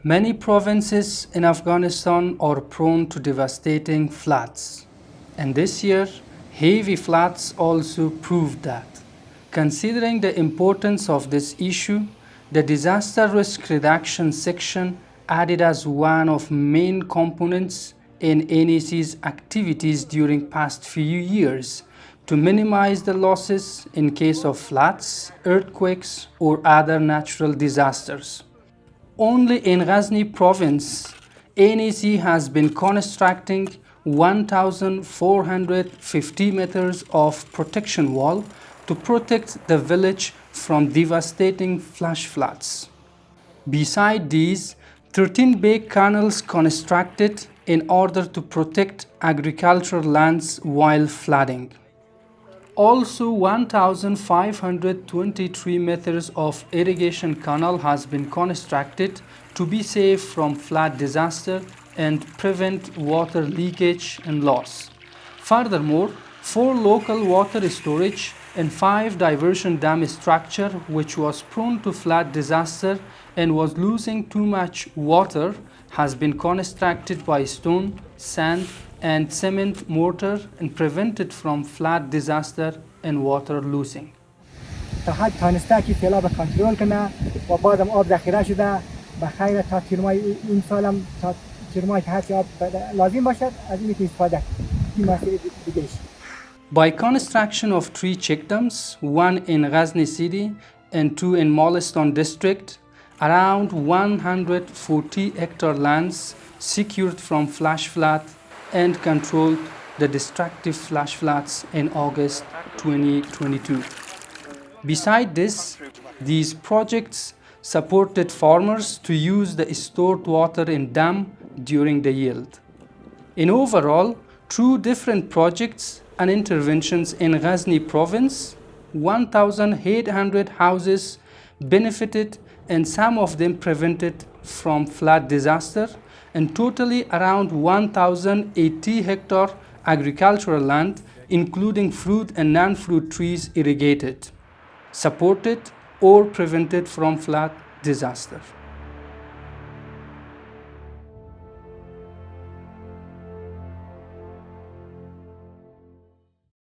Many provinces in Afghanistan are prone to devastating floods, and this year, heavy floods also proved that. Considering the importance of this issue, the disaster risk reduction section added as one of main components in NAC's activities during past few years to minimize the losses in case of floods, earthquakes, or other natural disasters. Only in Ghazni province, NAC has been constructing 1,450 meters of protection wall to protect the village from devastating flash floods. Beside these, 13 big canals constructed in order to protect agricultural lands while flooding. Also, 1,523 meters of irrigation canal has been constructed to be safe from flood disaster and prevent water leakage and loss. Furthermore, 4 local water storage and 5 diversion dam structure which was prone to flood disaster and was losing too much water has been constructed by stone, sand and cement mortar and prevented from flood disaster and water losing. تا حد تانسته که سیلاب کنترل کنه و بعدم آب ذخیره شده بخیر تا تیرمای این سالم تا تیرمای که هرچی آب لازم باشد از این استفاده این مسئله دیگه. By construction of 3 checkdams, one in Ghazni city and 2 in Molistan district, around 140 hectare lands secured from flash flood and controlled the destructive flash floods in August 2022. Besides this, these projects supported farmers to use the stored water in dam during the yield. In overall, through different projects and interventions in Ghazni province, 1,800 houses benefited and some of them prevented from flood disaster, and totally around 1,080 hectare agricultural land, including fruit and non-fruit trees irrigated, supported or prevented from flood disaster.